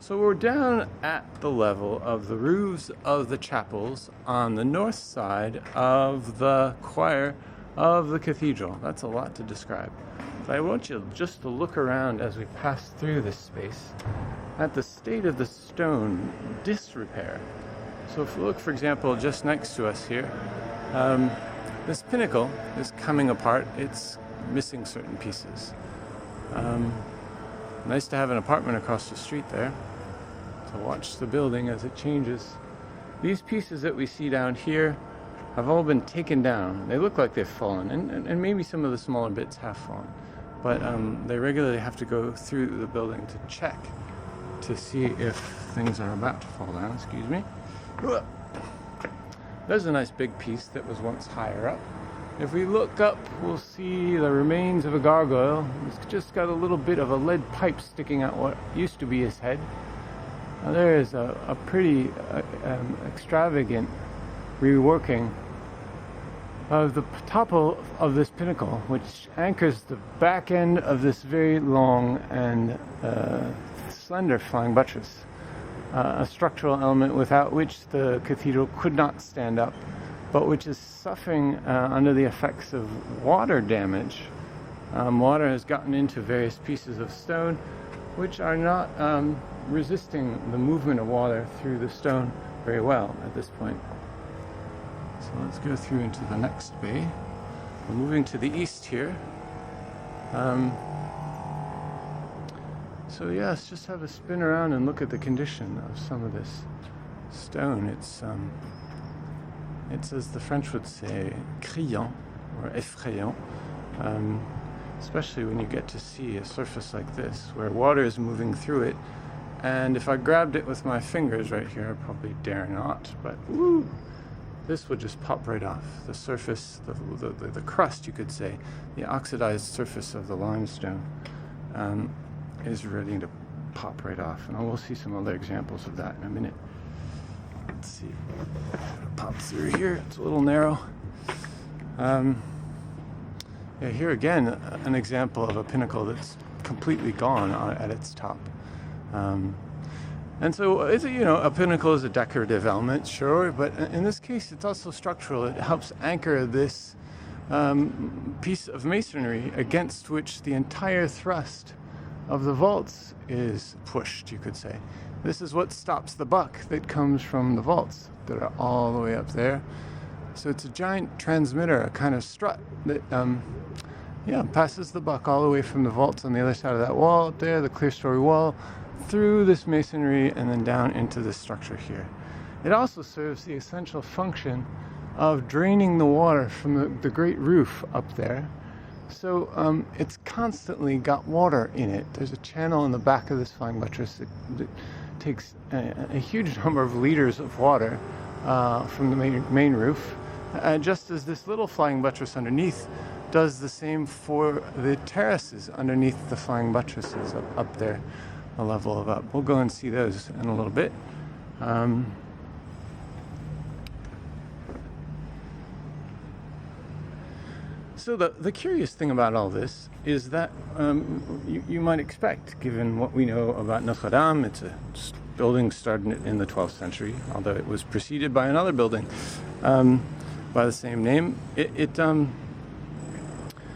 So we're down at the level of the roofs of the chapels on the north side of the choir of the cathedral. That's a lot to describe. But I want you just to look around as we pass through this space at the state of the stone disrepair. So if you look, for example, just next to us here, this pinnacle is coming apart. It's missing certain pieces. Nice to have an apartment across the street there to watch the building as it changes. These pieces that we see down here have all been taken down. They look like they've fallen, and maybe some of the smaller bits have fallen. But they regularly have to go through the building to check to see if things are about to fall down. Excuse me. There's a nice big piece that was once higher up. If we look up, we'll see the remains of a gargoyle. It's just got a little bit of a lead pipe sticking out what used to be his head. Now there is a pretty extravagant reworking of the top of this pinnacle, which anchors the back end of this very long and slender flying buttress, a structural element without which the cathedral could not stand up, but which is suffering under the effects of water damage. Water has gotten into various pieces of stone which are not resisting the movement of water through the stone very well at this point. So let's go through into the next bay. We're moving to the east here. So yeah, let's just have a spin around and look at the condition of some of this stone. It's as the French would say, criant or effrayant, especially when you get to see a surface like this where water is moving through it. And if I grabbed it with my fingers right here, I probably dare not, but woo, this would just pop right off. The surface, the crust, you could say, the oxidized surface of the limestone is ready to pop right off. And we'll see some other examples of that in a minute. Let's see. Pop through here. It's a little narrow. Yeah, here again, an example of a pinnacle that's completely gone at its top. And so, a pinnacle is a decorative element, sure, but in this case, it's also structural. It helps anchor this piece of masonry against which the entire thrust of the vaults is pushed, you could say. This is what stops the buck that comes from the vaults that are all the way up there. So it's a giant transmitter, a kind of strut that passes the buck all the way from the vaults on the other side of that wall up there, the clerestory wall, through this masonry and then down into this structure here. It also serves the essential function of draining the water from the great roof up there. So it's constantly got water in it. There's a channel in the back of this flying buttress that takes a huge number of liters of water from the main roof, just as this little flying buttress underneath does the same for the terraces underneath the flying buttresses up there, a level of up. We'll go and see those in a little bit. So the curious thing about all this is that you might expect, given what we know about Notre-Dame, it's a building started in the 12th century, although it was preceded by another building by the same name.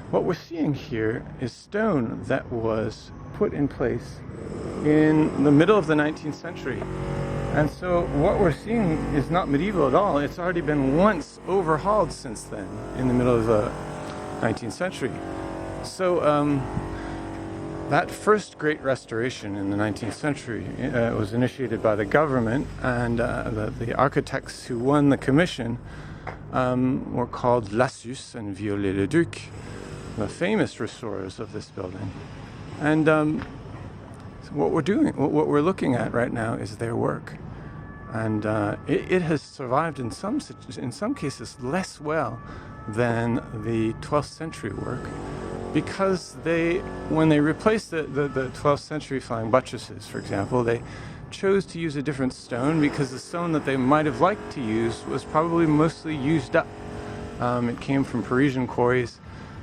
What we're seeing here is stone that was put in place in the middle of the 19th century. And so what we're seeing is not medieval at all. It's already been once overhauled since then, in the middle of the 19th century. So that first great restoration in the 19th century was initiated by the government, and the architects who won the commission were called Lassus and Viollet-le-Duc, the famous restorers of this building. And so what we're looking at right now is their work. And it has survived in some cases less well than the 12th century work, because when they replaced the 12th century flying buttresses, for example, they chose to use a different stone because the stone that they might have liked to use was probably mostly used up. It came from Parisian quarries,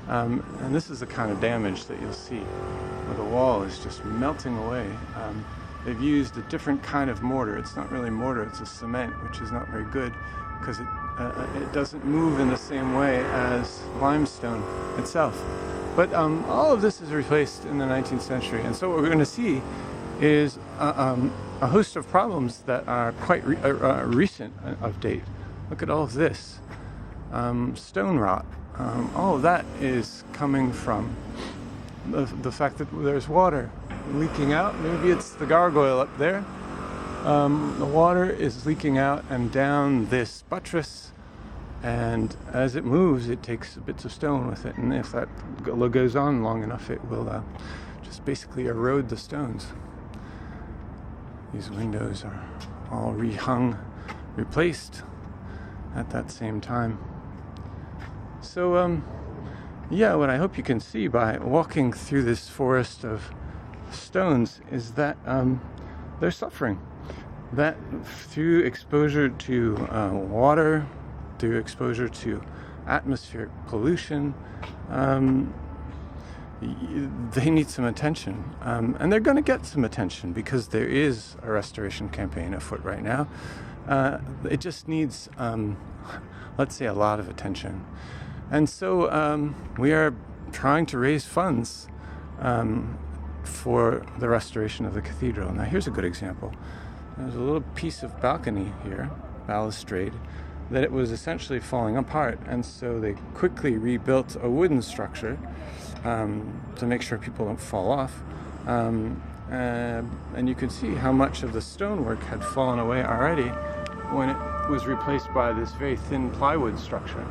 and this is the kind of damage that you'll see where the wall is just melting away. they've used a different kind of mortar. It's not really mortar, it's a cement, which is not very good because it doesn't move in the same way as limestone itself. But all of this is replaced in the 19th century, and so what we're going to see is a host of problems that are quite recent of date. Look at all of this. Stone rot. All of that is coming from the fact that there's water leaking out. Maybe it's the gargoyle up there. The water is leaking out and down this buttress, and as it moves it takes bits of stone with it, and if that goes on long enough it will just basically erode the stones. These windows are all rehung, replaced at that same time. So yeah, what I hope you can see by walking through this forest of stones is that they're suffering. That through exposure to water, through exposure to atmospheric pollution, they need some attention. And they're going to get some attention because there is a restoration campaign afoot right now. It just needs, let's say, a lot of attention. And so we are trying to raise funds for the restoration of the cathedral. Now here's a good example. There's a little piece of balcony here, balustrade, that it was essentially falling apart, and so they quickly rebuilt a wooden structure to make sure people don't fall off. And you can see how much of the stonework had fallen away already when it was replaced by this very thin plywood structure.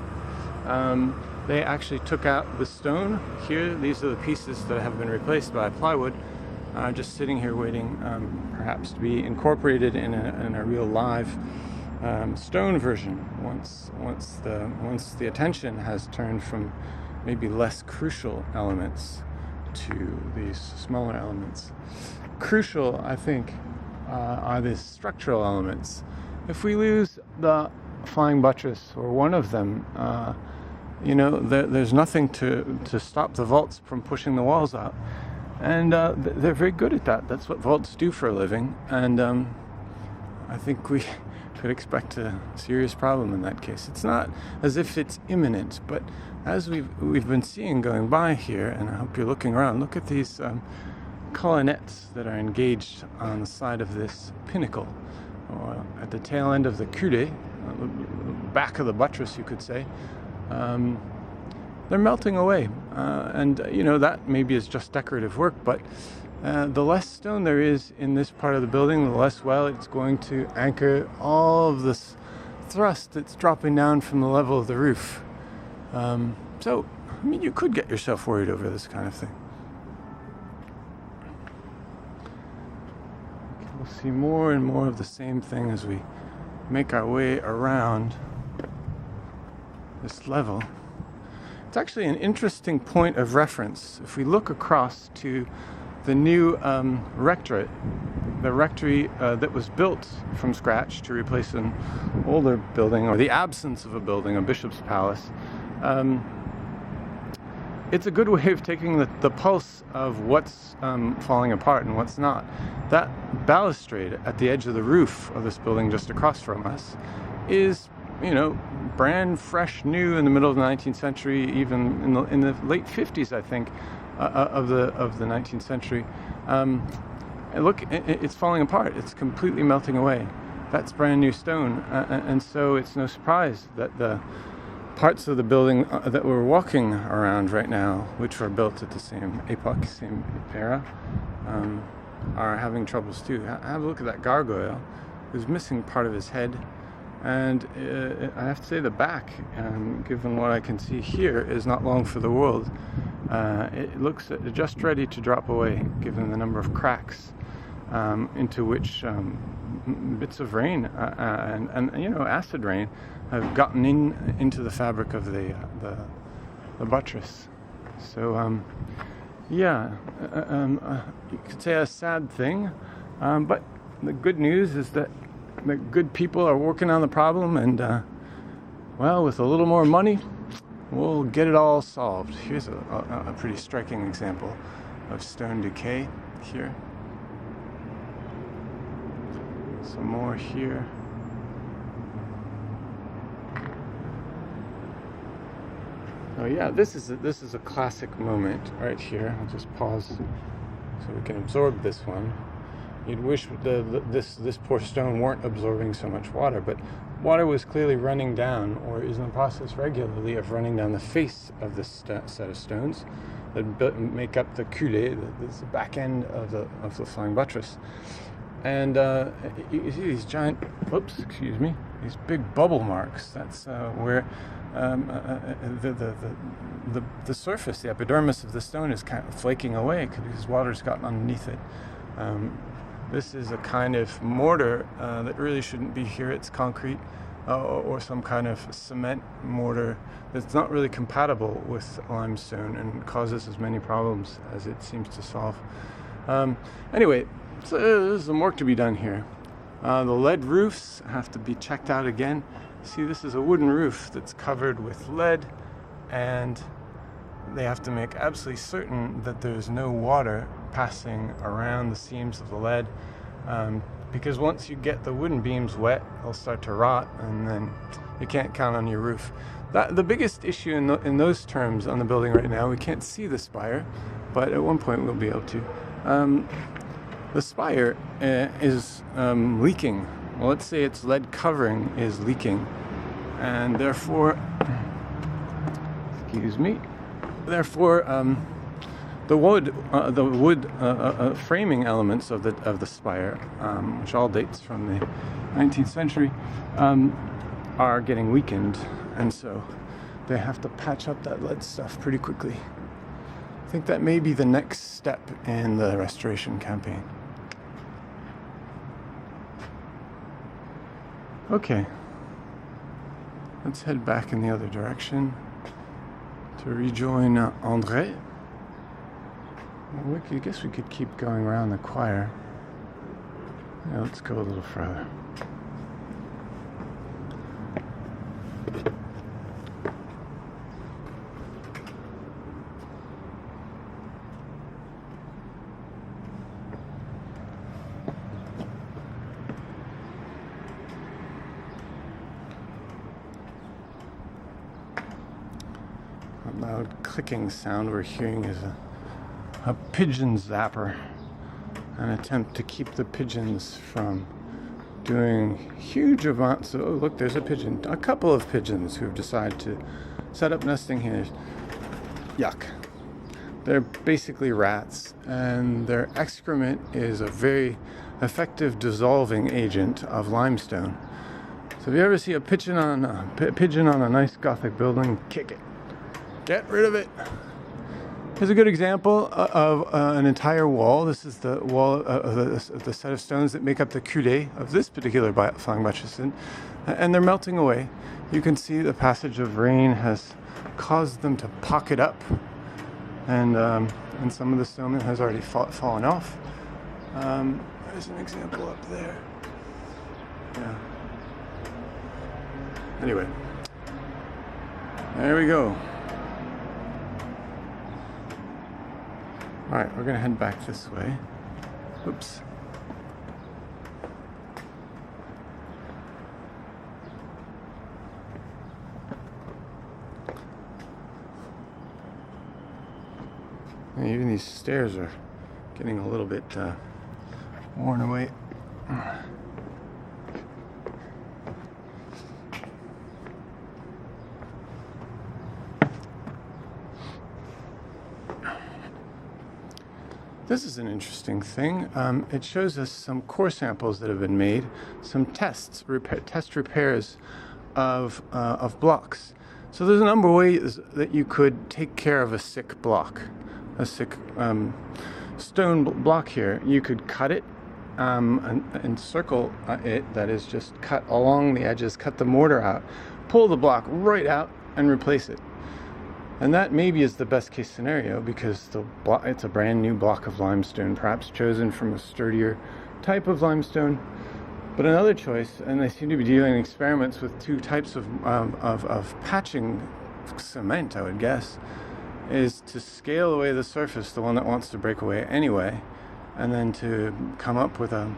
They actually took out the stone here. These are the pieces that have been replaced by plywood, just sitting here waiting perhaps to be incorporated in a real live stone version once the attention has turned from maybe less crucial elements to these smaller elements. Crucial, I think, are the structural elements. If we lose the flying buttress or one of them, there's nothing to stop the vaults from pushing the walls out. And they're very good at that. That's what vaults do for a living. And I think we could expect a serious problem in that case. It's not as if it's imminent, but as we've been seeing going by here, and I hope you're looking around, look at these colonnettes that are engaged on the side of this pinnacle, or at the tail end of the coudé, back of the buttress, you could say. They're melting away, and that maybe is just decorative work, but the less stone there is in this part of the building, the less well it's going to anchor all of this thrust that's dropping down from the level of the roof. So, you could get yourself worried over this kind of thing. We'll see more and more of the same thing as we make our way around this level. It's actually an interesting point of reference. If we look across to the new rectorate, the rectory that was built from scratch to replace an older building, or the absence of a building, a bishop's palace, it's a good way of taking the pulse of what's falling apart and what's not. That balustrade at the edge of the roof of this building just across from us is, brand fresh new in the middle of the 19th century, even in the late 50s, I think, of the 19th century. And look, it's falling apart. It's completely melting away. That's brand new stone, and so it's no surprise that the parts of the building that we're walking around right now, which were built at the same epoch, same era, are having troubles too. Have a look at that gargoyle, who's missing part of his head. And I have to say the back, given what I can see here, is not long for the world. It looks just ready to drop away, given the number of cracks into which bits of rain and acid rain have gotten into the fabric of the buttress. So you could say a sad thing, but the good news is that the good people are working on the problem, and with a little more money, we'll get it all solved. Here's a pretty striking example of stone decay here. Some more here. Oh yeah, this is a classic moment right here. I'll just pause so we can absorb this one. You'd wish this poor stone weren't absorbing so much water, but water was clearly running down, or is in the process regularly of running down the face of this set of stones that make up the culée, the back end of the flying buttress. And you see these giant, these big bubble marks. That's where the surface, the epidermis of the stone is kind of flaking away because water's gotten underneath it. This is a kind of mortar that really shouldn't be here. It's concrete or some kind of cement mortar that's not really compatible with limestone and causes as many problems as it seems to solve. Anyway, so there's some work to be done here. The lead roofs have to be checked out again. See, this is a wooden roof that's covered with lead, and they have to make absolutely certain that there's no water passing around the seams of the lead, because once you get the wooden beams wet, they'll start to rot, and then you can't count on your roof. The biggest issue in those terms on the building right now, we can't see the spire, but at one point we'll be able to. The spire is leaking. Well, let's say its lead covering is leaking, and therefore, the wood framing elements of the spire, which all dates from the 19th century, are getting weakened, and so they have to patch up that lead stuff pretty quickly. I think that may be the next step in the restoration campaign. Okay, let's head back in the other direction to rejoin André. I guess we could keep going around the choir. Yeah, let's go a little further. Loud clicking sound we're hearing is a pigeon zapper, an attempt to keep the pigeons from doing huge amounts of, oh look, there's a pigeon, a couple of pigeons who've decided to set up nesting here. Yuck. They're basically rats, and their excrement is a very effective dissolving agent of limestone. So if you ever see a pigeon on a nice Gothic building, kick it. Get rid of it. Here's a good example of an entire wall. This is the wall of the set of stones that make up the culée of this particular flying buttress, and they're melting away. You can see the passage of rain has caused them to pocket up, and some of the stone has already fallen off. There's an example up there. Yeah. Anyway, there we go. Alright, we're going to head back this way. Oops. And even these stairs are getting a little bit worn away. This is an interesting thing. It shows us some core samples that have been made, some test repairs of blocks. So there's a number of ways that you could take care of a sick block, a sick stone block here. You could cut it and encircle it, that is, just cut along the edges, cut the mortar out, pull the block right out, and replace it. And that maybe is the best case scenario, because it's a brand new block of limestone, perhaps chosen from a sturdier type of limestone. But another choice, and they seem to be doing experiments with two types of patching cement, I would guess, is to scale away the surface, the one that wants to break away anyway, and then to come up with a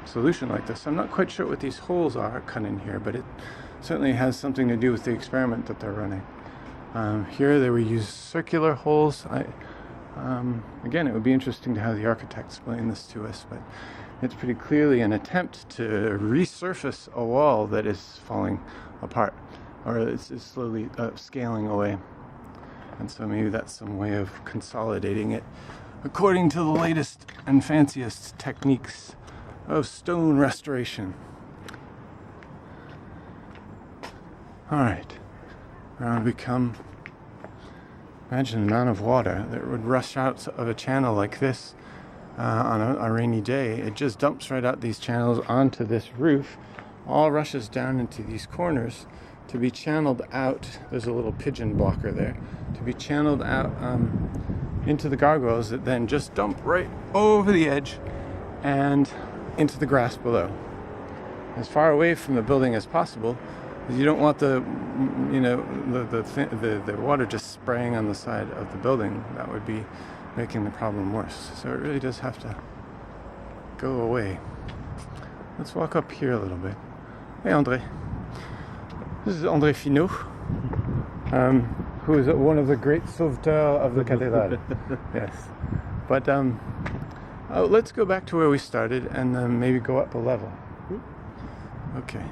solution like this. I'm not quite sure what these holes are cut in here, but it certainly has something to do with the experiment that they're running. Here they were used circular holes. Again, it would be interesting to have the architect explain this to us, but it's pretty clearly an attempt to resurface a wall that is falling apart, or it's slowly scaling away. And so maybe that's some way of consolidating it according to the latest and fanciest techniques of stone restoration. Alright, around we come. Imagine the amount of water that would rush out of a channel like this on a rainy day. It just dumps right out these channels onto this roof, all rushes down into these corners to be channeled out. There's a little pigeon blocker there, to be channeled out into the gargoyles that then just dump right over the edge and into the grass below, as far away from the building as possible. You don't want the water just spraying on the side of the building. That would be making the problem worse. So it really does have to go away. Let's walk up here a little bit. Hey, André. This is André Finot, who is one of the great sauveteurs of the Cathedral. Yes. But let's go back to where we started and then maybe go up a level. Okay.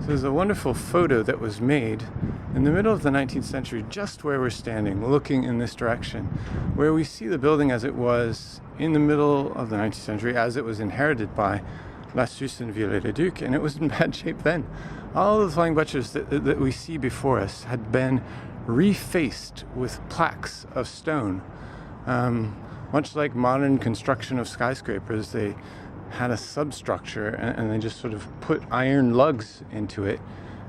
So there's a wonderful photo that was made in the middle of the 19th century, just where we're standing, looking in this direction, where we see the building as it was in the middle of the 19th century, as it was inherited by La Suisse and Viollet-le-Duc, and it was in bad shape then. All of the flying buttresses that we see before us had been refaced with plaques of stone. Much like modern construction of skyscrapers, they had a substructure and they just sort of put iron lugs into it,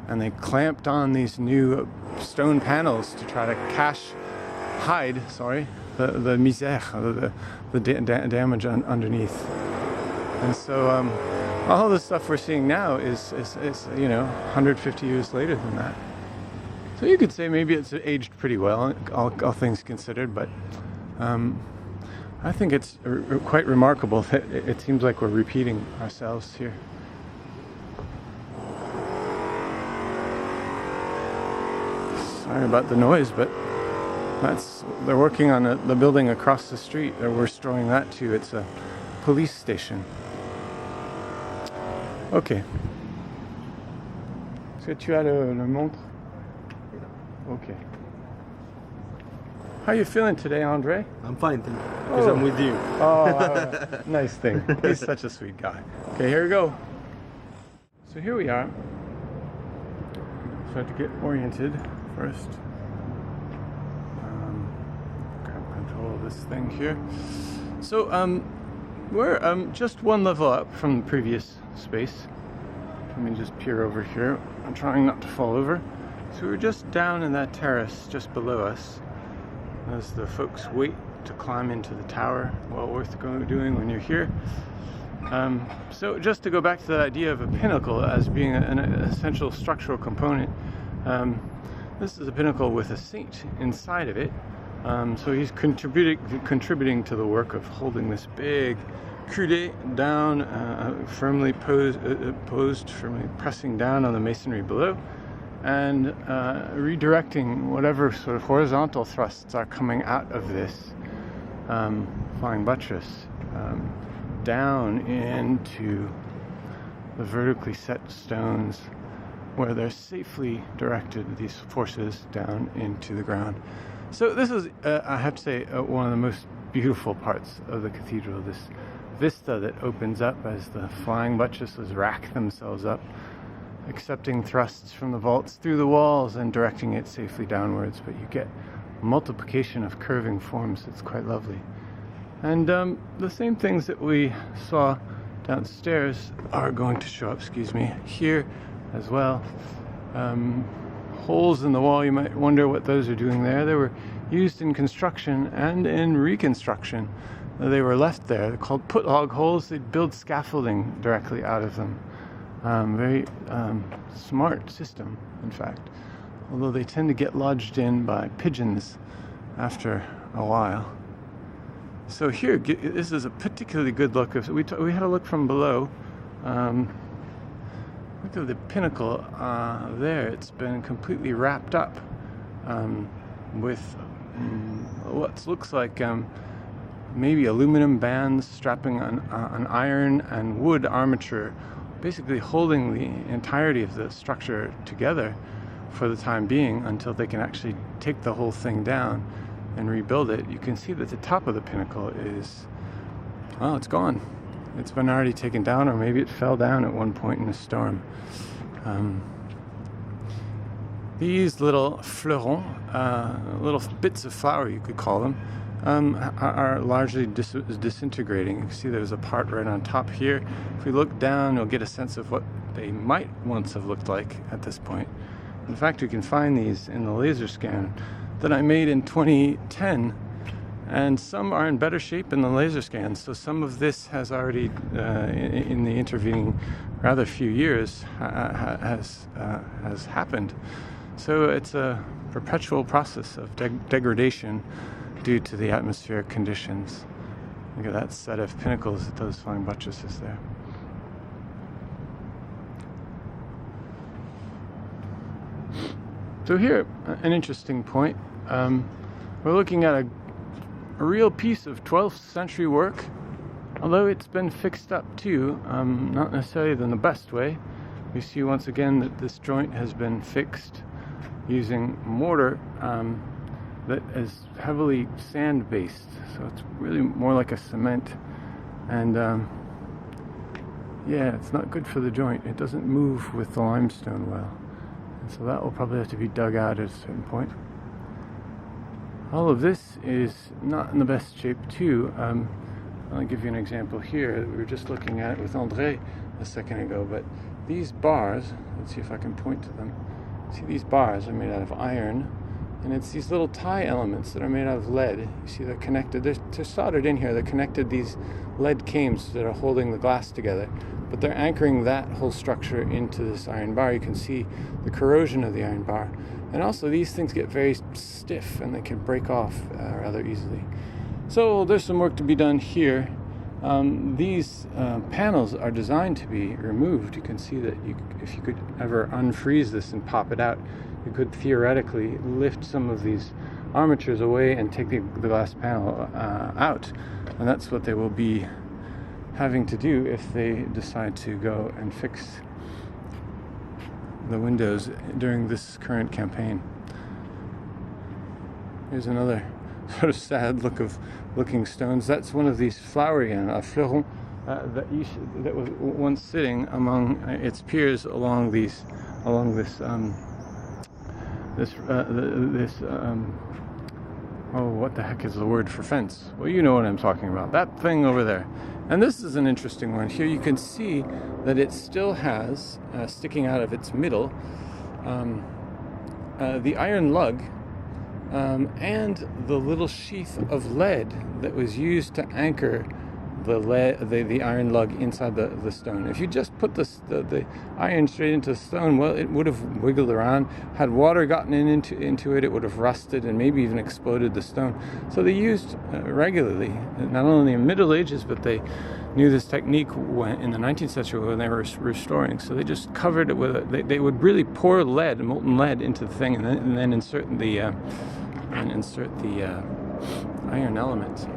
and they clamped on these new stone panels to try to hide the misère, the damage underneath. And so all the stuff we're seeing now is 150 years later than that. So you could say maybe it's aged pretty well, all things considered, but I think it's quite remarkable that it seems like we're repeating ourselves here. Sorry about the noise, but they're working on the building across the street. They're restoring that too. It's a police station. Okay. Est-ce que tu as le montre? Okay. How are you feeling today, André? I'm fine, thank you. Because I'm with you. Oh, nice thing. He's such a sweet guy. Okay, here we go. So here we are. So I have to get oriented first. Grab control of this thing here. So we're just one level up from the previous space. Let me just peer over here. I'm trying not to fall over. So we're just down in that terrace just below us, as the folks wait to climb into the tower. Well worth doing when you're here. So just to go back to that idea of a pinnacle as being an essential structural component, this is a pinnacle with a saint inside of it. So he's contributing to the work of holding this big coudé down, firmly posed, firmly pressing down on the masonry below, and redirecting whatever sort of horizontal thrusts are coming out of this flying buttress down into the vertically set stones, where they're safely directed, these forces, down into the ground. So this is, I have to say, one of the most beautiful parts of the cathedral, this vista that opens up as the flying buttresses rack themselves up, accepting thrusts from the vaults through the walls and directing it safely downwards. But you get multiplication of curving forms. It's quite lovely. And the same things that we saw downstairs are going to show up, here as well. Holes in the wall, you might wonder what those are doing there. They were used in construction and in reconstruction. They were left there. They're called put-log holes. They'd build scaffolding directly out of them. Very smart system, in fact. Although they tend to get lodged in by pigeons after a while. So here, this is a particularly good look. We had a look from below. Look at the pinnacle there. It's been completely wrapped up with what looks like maybe aluminum bands strapping an iron and wood armature, basically holding the entirety of the structure together for the time being until they can actually take the whole thing down and rebuild it. You can see that the top of the pinnacle is, well, it's gone. It's been already taken down, or maybe it fell down at one point in a storm. These little fleurons, little bits of flour you could call them, are largely disintegrating. You can see there's a part right on top here. If we look down, you'll get a sense of what they might once have looked like at this point. In fact, you can find these in the laser scan that I made in 2010, and some are in better shape in the laser scans. So some of this has already, in the intervening rather few years, has happened. So it's a perpetual process of degradation due to the atmospheric conditions. Look at that set of pinnacles at those flying buttresses there. So here, an interesting point. We're looking at a real piece of 12th century work, although it's been fixed up too, not necessarily in the best way. We see once again that this joint has been fixed using mortar that is heavily sand-based, so it's really more like a cement. And yeah, it's not good for the joint. It doesn't move with the limestone well. So that will probably have to be dug out at a certain point. All of this is not in the best shape too. I'll give you an example here. We were just looking at it with André a second ago, but these bars, let's see if I can point to them. See, these bars are made out of iron, and it's these little tie elements that are made out of lead. You see, they're connected. They're soldered in here. They're connected, these lead cames that are holding the glass together, but they're anchoring that whole structure into this iron bar. You can see the corrosion of the iron bar. And also, these things get very stiff and they can break off rather easily. So there's some work to be done here. These panels are designed to be removed. You can see that if you could ever unfreeze this and pop it out, you could theoretically lift some of these armatures away and take the glass panel out. And that's what they will be having to do if they decide to go and fix the windows during this current campaign. Here's another sort of sad looking stones. That's one of these flowery fleurons that was once sitting among its peers along this what the heck is the word for fence? Well, you know what I'm talking about. That thing over there. And this is an interesting one. Here you can see that it still has, sticking out of its middle, the iron lug and the little sheath of lead that was used to anchor the iron lug inside the stone. If you just put the iron straight into the stone, well, it would have wiggled around. Had water gotten into it, it would have rusted and maybe even exploded the stone. So they used regularly, not only in the Middle Ages, but they knew this technique in the 19th century when they were restoring. So they just covered it with they would really pour lead, molten lead, into the thing, and then insert the iron elements.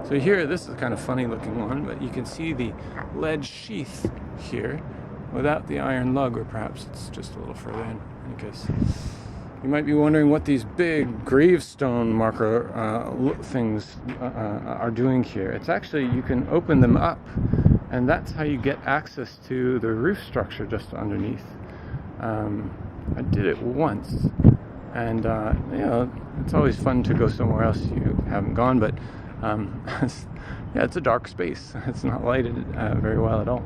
So here, this is a kind of funny looking one, but you can see the lead sheath here without the iron lug, or perhaps it's just a little further in, because you might be wondering what these big gravestone marker things are doing here. It's actually, you can open them up, and that's how you get access to the roof structure just underneath. I did it once, and it's always fun to go somewhere else you haven't gone, but yeah, it's a dark space. It's not lighted very well at all.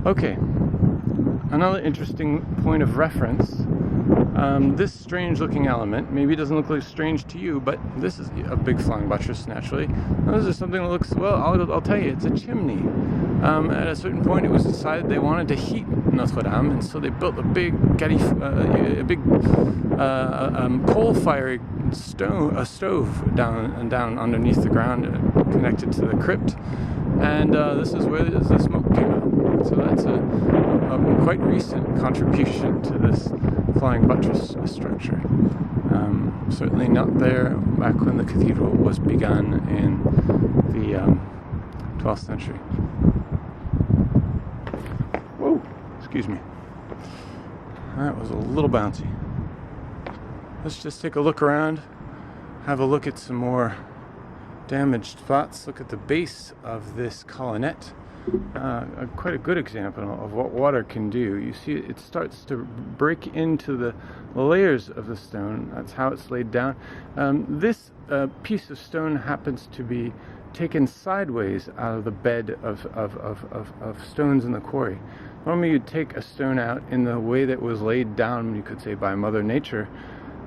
Okay, another interesting point of reference. This strange looking element, maybe it doesn't look like strange to you, but this is a big flying buttress, naturally. Now, this is something that looks, well, I'll tell you, it's a chimney. At a certain point, it was decided they wanted to heat Notre-Dame, and so they built a big coal-fired a stove down underneath the ground, connected to the crypt, and this is where the smoke came out. So that's a quite recent contribution to this flying buttress structure. Certainly not there back when the cathedral was begun in the 12th century. Whoa, excuse me. That was a little bouncy. Let's just take a look around, have a look at some more damaged spots. Look at the base of this colonnette. Quite a good example of what water can do. You see it starts to break into the layers of the stone. That's how it's laid down. This piece of stone happens to be taken sideways out of the bed of stones in the quarry. Normally you'd take a stone out in the way that was laid down, you could say, by Mother Nature,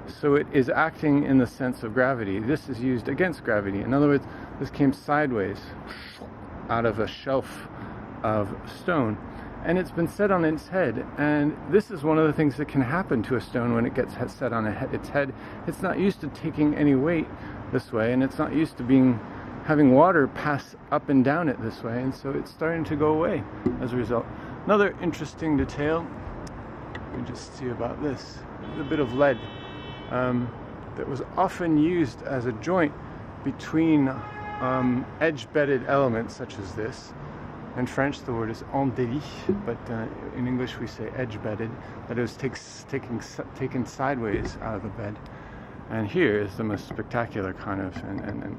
so it is acting in the sense of gravity. This is used against gravity. In other words, this came sideways out of a shelf of stone, and it's been set on its head. And this is one of the things that can happen to a stone when it gets set on its head. It's not used to taking any weight this way, and it's not used to having water pass up and down it this way, and so it's starting to go away as a result. Another interesting detail, you just see about this, a bit of lead that was often used as a joint between edge-bedded elements such as this. In French the word is embelli, but in English we say edge-bedded, that it was taken sideways out of the bed. And here is the most spectacular kind of and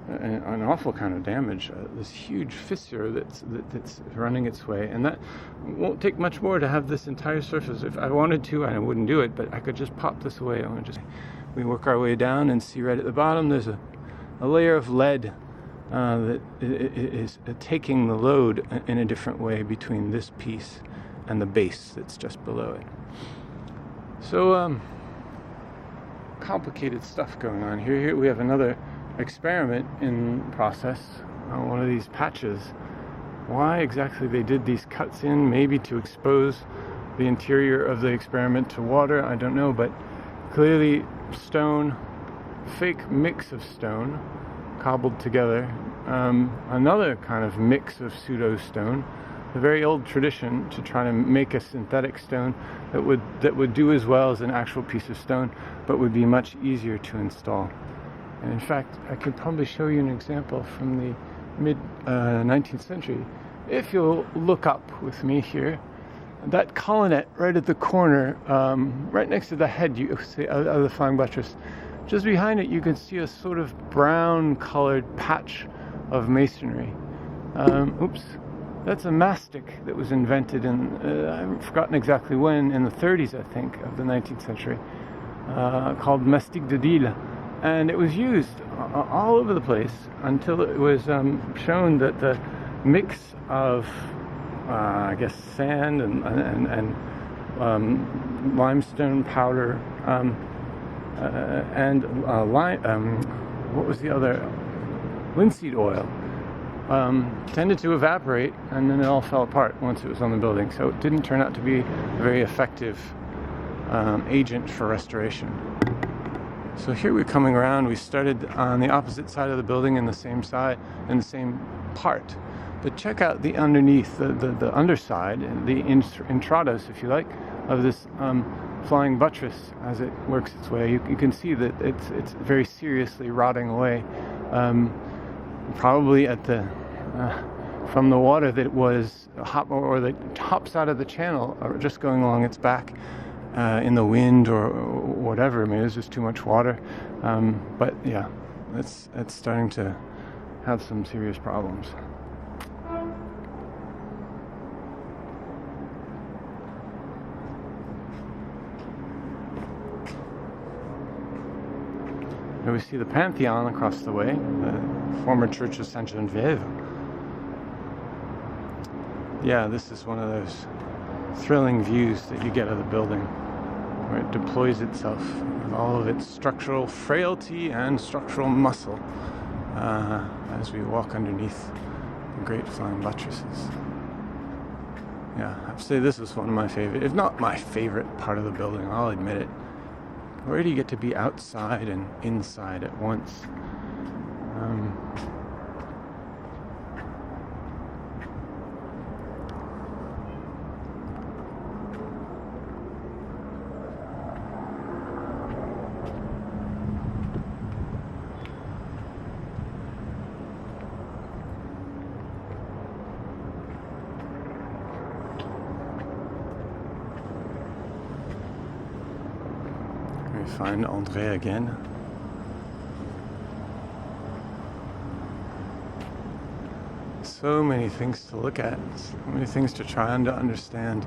an awful kind of damage. This huge fissure that's running its way, and that won't take much more to have this entire surface. If I wanted to, I wouldn't do it, but I could just pop this away. We work our way down and see right at the bottom there's a layer of lead that is taking the load in a different way between this piece and the base that's just below it. So complicated stuff going on here. Here we have another experiment in process on one of these patches. Why exactly they did these cuts in, maybe to expose the interior of the experiment to water, I don't know, but clearly stone, fake mix of stone cobbled together, another kind of mix of pseudo stone, a very old tradition to try to make a synthetic stone that would do as well as an actual piece of stone, but would be much easier to install. And in fact, I could probably show you an example from the mid 19th century. If you'll look up with me here, that colonnette right at the corner, right next to the head, you say, of the flying buttress, just behind it you can see a sort of brown colored patch of masonry. Oops. That's a mastic that was invented in, I've forgotten exactly when, in the 30s, I think, of the 19th century, called mastic de Dille. And it was used all over the place until it was shown that the mix of, I guess, sand and limestone powder and what was the other? Linseed oil. Tended to evaporate, and then it all fell apart once it was on the building. So it didn't turn out to be a very effective agent for restoration. So here we're coming around. We started on the opposite side of the building in the same part. But check out the underneath, the underside, the intrados, if you like, of this flying buttress as it works its way. You can see that it's very seriously rotting away. Probably at the from the water that was or that hops out of the channel, or just going along its back in the wind or whatever. I mean, there's just too much water. But yeah, it's starting to have some serious problems. Here we see the Pantheon across the way, the former Church of Sainte-Geneviève. Yeah, this is one of those thrilling views that you get of the building, where it deploys itself with all of its structural frailty and structural muscle as we walk underneath the great flying buttresses. Yeah, I'd say this is one of my favorite, if not my favorite part of the building, I'll admit it. Where do you get to be outside and inside at once? We find André again. So many things to look at, so many things to try and to understand.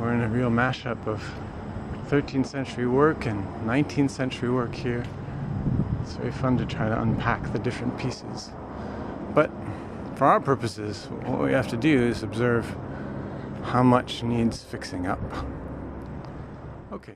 We're in a real mashup of 13th century work and 19th century work here. It's very fun to try to unpack the different pieces. But for our purposes, what we have to do is observe how much needs fixing up.